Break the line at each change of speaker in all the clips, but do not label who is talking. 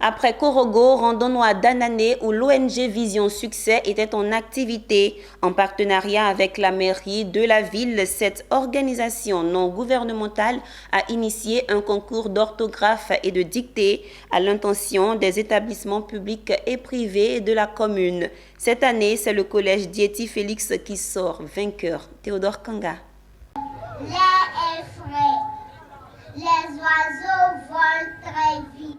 Après Korogo, rendons-nous à Danane où l'ONG Vision Succès était en activité. En partenariat avec la mairie de la ville, cette organisation non gouvernementale a initié un concours d'orthographe et de dictée à l'intention des établissements publics et privés de la commune. Cette année, c'est le collège Diéti Félix qui sort vainqueur. Théodore Kanga.
L'air est frais. Les oiseaux volent très vite.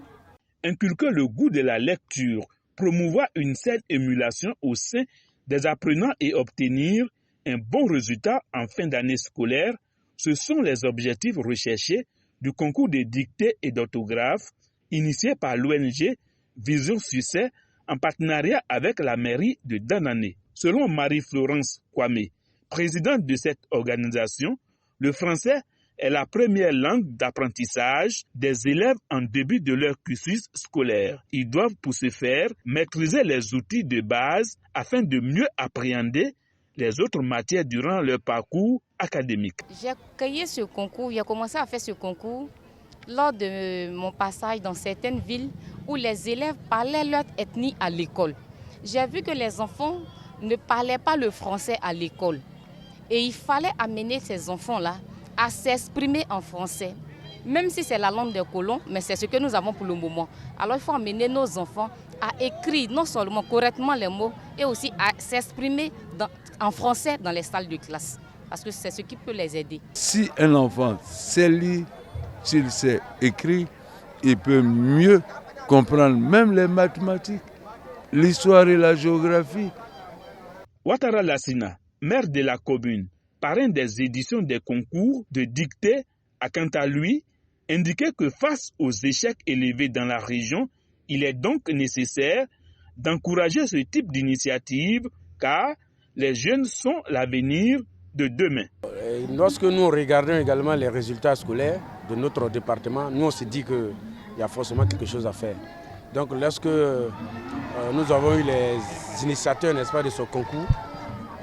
Inculquer le goût de la lecture, promouvoir une saine émulation au sein des apprenants et obtenir un bon résultat en fin d'année scolaire, ce sont les objectifs recherchés du concours de dictée et d'orthographe initié par l'ONG Vision Succès en partenariat avec la mairie de Danane. Selon Marie-Florence Kwame, présidente de cette organisation, le français est la première langue d'apprentissage des élèves en début de leur cursus scolaire. Ils doivent pour ce faire maîtriser les outils de base afin de mieux appréhender les autres matières durant leur parcours académique.
J'ai créé ce concours, j'ai commencé à faire ce concours lors de mon passage dans certaines villes où les élèves parlaient leur ethnie à l'école. J'ai vu que les enfants ne parlaient pas le français à l'école et il fallait amener ces enfants-là à s'exprimer en français, même si c'est la langue des colons, mais c'est ce que nous avons pour le moment. Alors il faut amener nos enfants à écrire non seulement correctement les mots, et aussi à s'exprimer en français dans les salles de classe, parce que c'est ce qui peut les aider.
Si un enfant sait lire, s'il sait écrire, il peut mieux comprendre même les mathématiques, l'histoire et la géographie.
Ouattara Lassina, maire de la commune, parrain des éditions des concours de dictée, a quant à lui indiqué que face aux échecs élevés dans la région, il est donc nécessaire d'encourager ce type d'initiative car les jeunes sont l'avenir de demain.
Lorsque nous regardons également les résultats scolaires de notre département, nous on se dit qu'il y a forcément quelque chose à faire. Donc lorsque nous avons eu les initiateurs, n'est-ce pas, de ce concours,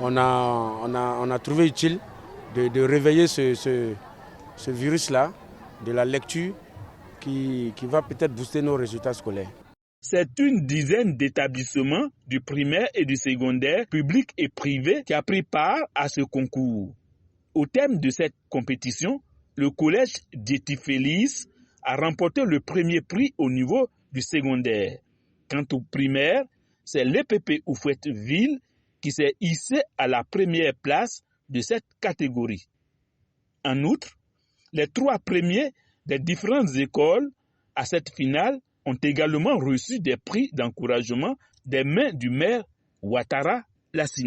on a trouvé utile de réveiller ce virus-là, de la lecture, qui va peut-être booster nos résultats scolaires.
C'est une dizaine d'établissements du primaire et du secondaire, publics et privés, qui a pris part à ce concours. Au terme de cette compétition, le collège Diéti Félix a remporté le premier prix au niveau du secondaire. Quant au primaire, c'est l'EPP Houphouët-Ville qui s'est hissé à la première place de cette catégorie. En outre, les 3 premiers des différentes écoles à cette finale ont également reçu des prix d'encouragement des mains du maire Ouattara Lassina.